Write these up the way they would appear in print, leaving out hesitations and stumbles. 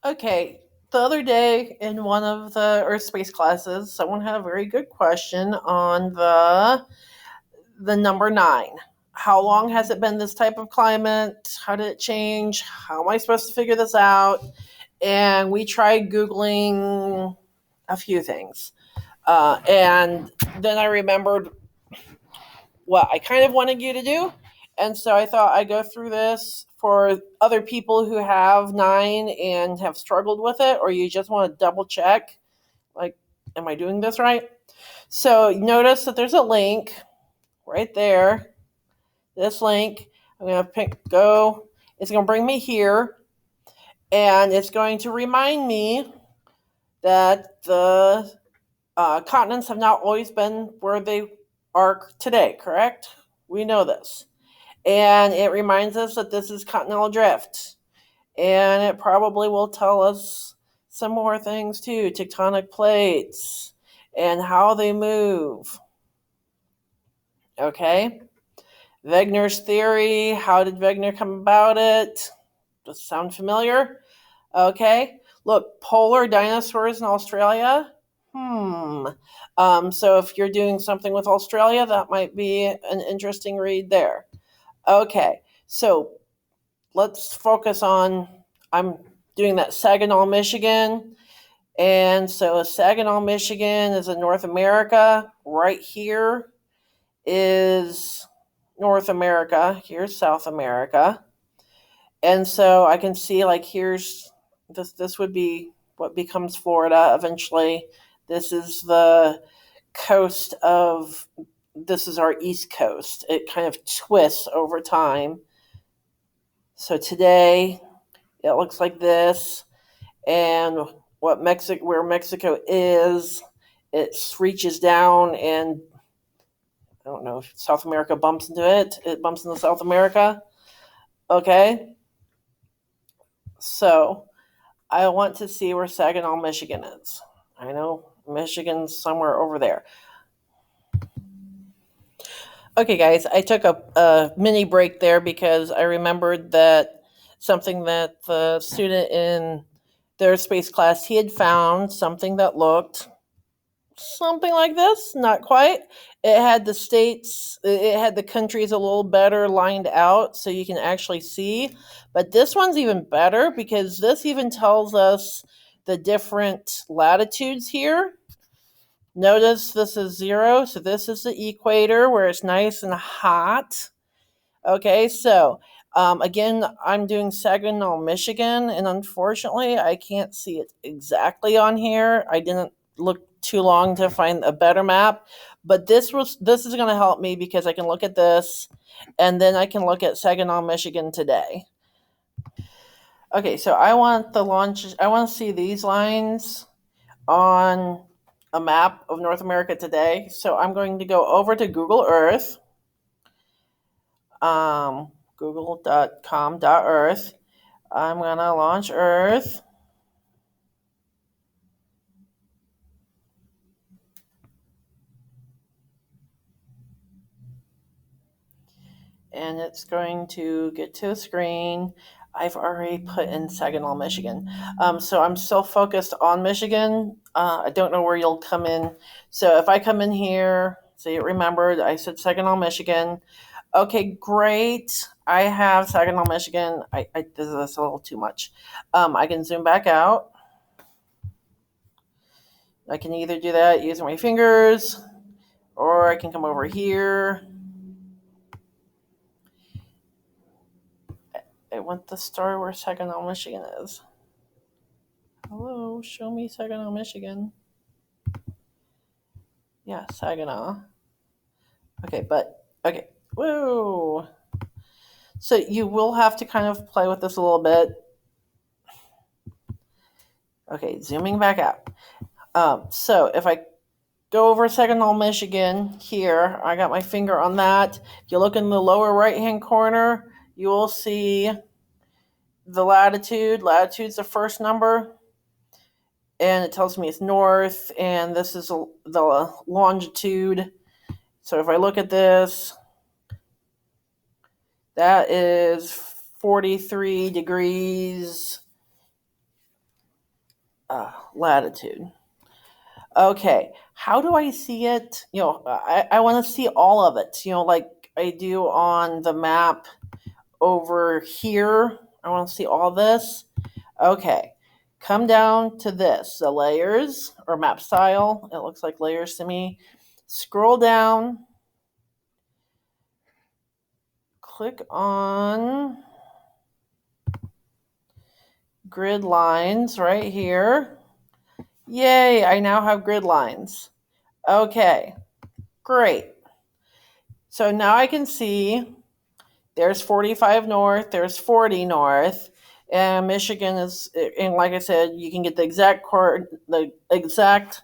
Okay, the other day in one of the Earth space classes, someone had a very good question on the number 9. How long has it been this type of climate? How did it change? How am I supposed to figure this out? And we tried Googling a few things. And then I remembered what I kind of wanted you to do. And so I thought I'd go through this for other people who have 9 and have struggled with it, or you just want to double check, like, am I doing this right? So notice that there's a link right there. This link, I'm going to pick go. It's going to bring me here, and it's going to remind me that the continents have not always been where they are today, correct? We know this. And it reminds us that this is continental drift. And it probably will tell us some more things too, tectonic plates and how they move. Okay? Wegener's theory, how did Wegener come about it? Does it sound familiar? Okay. Look, polar dinosaurs in Australia. So if you're doing something with Australia, that might be an interesting read there. Okay. So let's focus on, I'm doing that Saginaw, Michigan. And so Saginaw, Michigan is in North America. Right here is North America. Here's South America. And so I can see, like, here's this would be what becomes Florida eventually. This is the coast of, this is our east coast. It kind of twists over time. So today it looks like this, and where Mexico is, it reaches down, and I don't know if South America bumps into it. It bumps into South America. Okay, so I want to see where Saginaw, Michigan is. I know Michigan's somewhere over there. Okay, guys, I took a mini break there because I remembered that something that the student in their space class, he had found something that looked something like this, not quite. It had the states, it had the countries a little better lined out so you can actually see. But this one's even better because this even tells us the different latitudes here. Notice this is 0, so this is the equator where it's nice and hot. Okay, so again, I'm doing Saginaw, Michigan, and unfortunately, I can't see it exactly on here. I didn't look too long to find a better map, but this is going to help me because I can look at this, and then I can look at Saginaw, Michigan today. Okay, so I want the launch. I want to see these lines on a map of North America today. So I'm going to go over to Google Earth. Google.com.earth. I'm going to launch Earth. And it's going to get to a screen. I've already put in Saginaw, Michigan. So I'm still focused on Michigan. I don't know where you'll come in. So if I come in here, so you remembered, I said Saginaw, Michigan. Okay, great. I have Saginaw, Michigan. This is a little too much. I can zoom back out. I can either do that using my fingers, or I can come over here. I want the star where Saginaw, Michigan is. Hello, show me Saginaw, Michigan. Yeah, Saginaw. Okay, okay. Whoa. So you will have to kind of play with this a little bit. Okay, zooming back out. So if I go over Saginaw, Michigan here, I got my finger on that. If you look in the lower right-hand corner, you will see the latitude. Latitude's the first number, and it tells me it's north, and this is the longitude. So if I look at this, that is 43 degrees latitude. Okay, how do I see it? I want to see all of it, like I do on the map over here. I want to see all this. Okay, come down to this, the layers or map style. It looks like layers to me. Scroll down, click on grid lines right here. Yay, I now have grid lines. Okay, great. So now I can see there's 45 north, there's 40 north, and Michigan is, and like I said, you can get the exact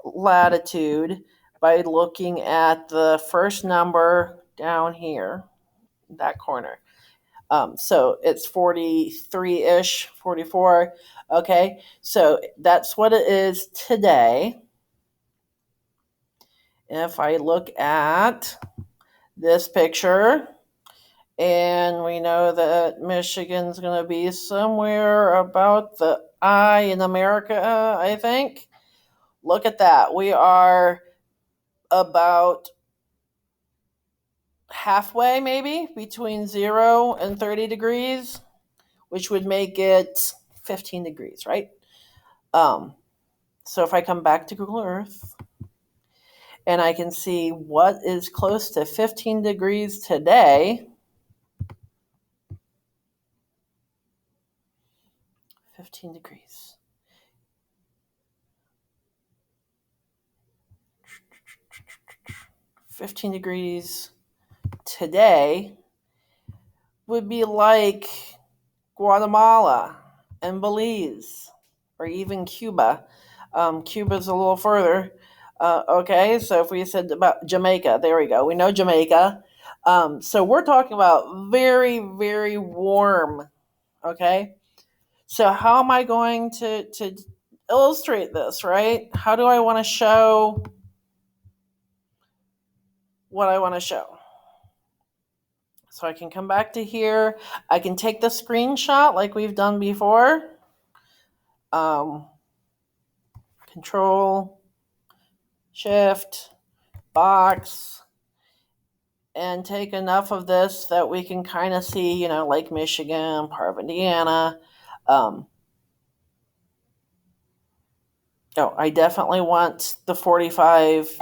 latitude by looking at the first number down here, that corner. So it's 43-ish, 44. Okay, so that's what it is today. If I look at this picture, and we know that Michigan's going to be somewhere about the I in America, I think. Look at that. We are about halfway, maybe, between 0 and 30 degrees, which would make it 15 degrees, right? So if I come back to Google Earth and I can see what is close to 15 degrees today, 15 degrees. $15 degrees today would be like Guatemala and Belize or even Cuba. Cuba's a little further. Okay, so if we said about Jamaica, there we go. We know Jamaica. So we're talking about very, very warm. Okay, so how am I going to illustrate this, right? How do I want to show what I want to show? So I can come back to here. I can take the screenshot like we've done before. Control, Shift, box, and take enough of this that we can kind of see, Lake Michigan, part of Indiana. I definitely want the 45.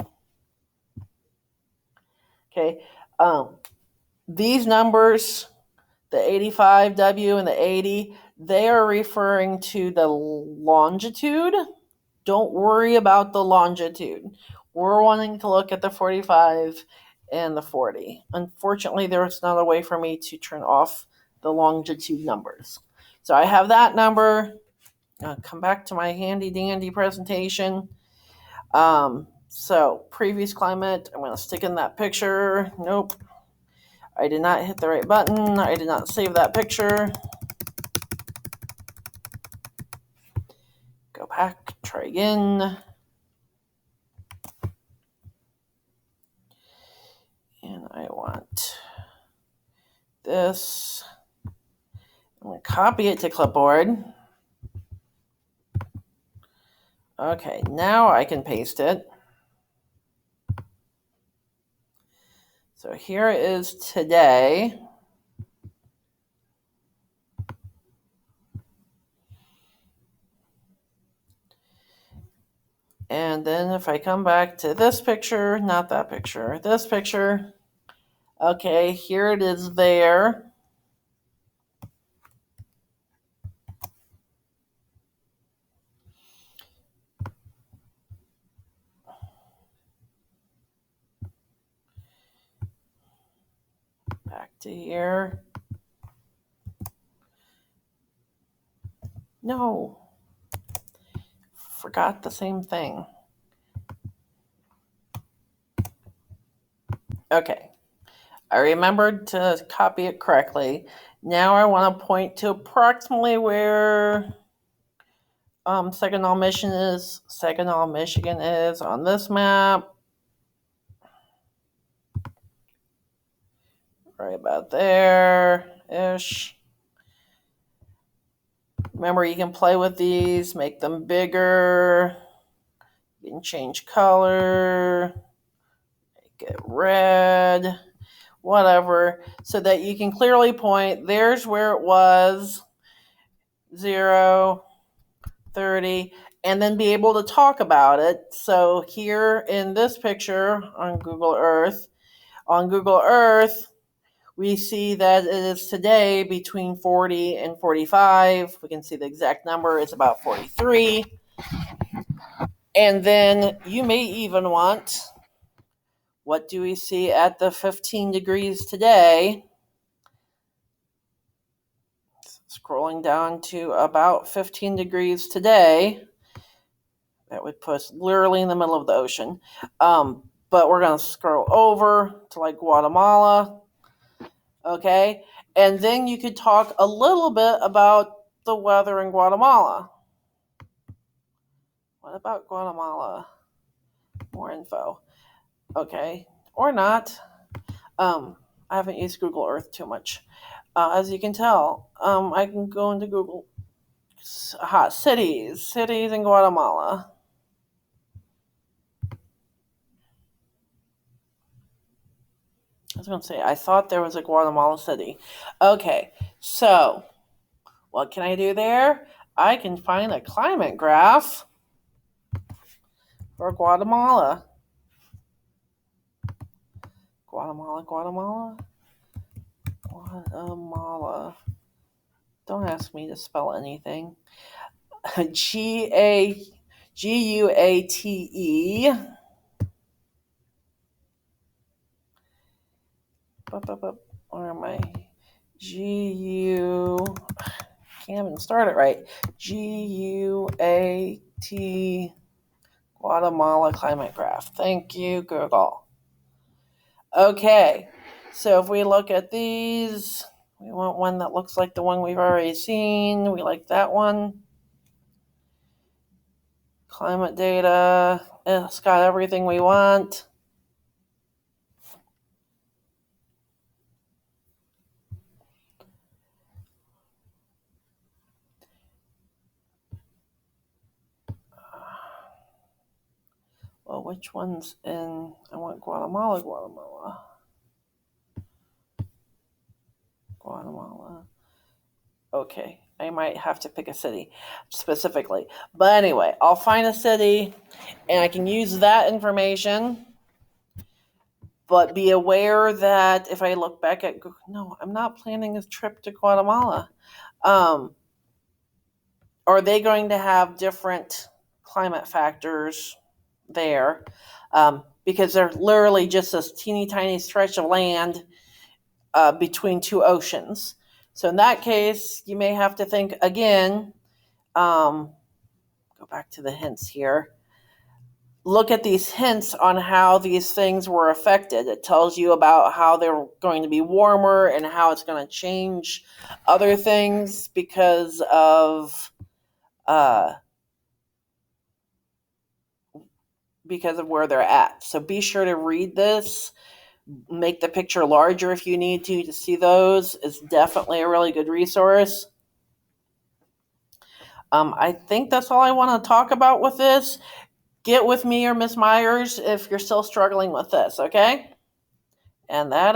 Okay. These numbers, the 85W and the 80, they are referring to the longitude. Don't worry about the longitude. We're wanting to look at the 45 and the 40. Unfortunately, there's not a way for me to turn off the longitude numbers. So I have that number. Come back to my handy dandy presentation. So previous climate, I'm going to stick in that picture. Nope. I did not hit the right button. I did not save that picture. Go back, try again. And I want this. I'm going to copy it to clipboard. Okay, now I can paste it. So here is today. And then if I come back to this picture, not that picture, this picture. Okay, here it is there. Back to here. No. Forgot the same thing. Okay. I remembered to copy it correctly. Now I want to point to approximately where Saginaw, Michigan is on this map. Right about there-ish. Remember, you can play with these, make them bigger. You can change color, make it red, whatever, so that you can clearly point, there's where it was, 0, 30, and then be able to talk about it. So here in this picture on Google Earth, we see that it is today between 40 and 45. We can see the exact number. It's about 43. And then you may even want, what do we see at the 15 degrees today? Scrolling down to about 15 degrees today. That would put us literally in the middle of the ocean. But we're going to scroll over to like Guatemala. Okay. And then you could talk a little bit about the weather in Guatemala. What about Guatemala? More info. Okay. Or not. I haven't used Google Earth too much. As you can tell, I can go into Google cities in Guatemala. I was going to say, I thought there was a Guatemala city. Okay, so what can I do there? I can find a climate graph for Guatemala. Guatemala. Don't ask me to spell anything. Guate. Where am I? Can't even start it right. GUAT Guatemala climate graph. Thank you, Google. Okay, so if we look at these, we want one that looks like the one we've already seen. We like that one. Climate data. It's got everything we want. Well, which one's in? I want Guatemala. Okay, I might have to pick a city specifically. But anyway, I'll find a city and I can use that information. But be aware that if I look back at, no, I'm not planning a trip to Guatemala. Are they going to have different climate factors there? Because they're literally just this teeny tiny stretch of land between two oceans. So in that case, you may have to think again, go back to the hints here. Look at these hints on how these things were affected. It tells you about how they're going to be warmer and how it's going to change other things because of where they're at. So be sure to read this. Make the picture larger if you need to see those. It's definitely a really good resource. I think that's all I want to talk about with this. Get with me or Miss Myers if you're still struggling with this, okay? And that is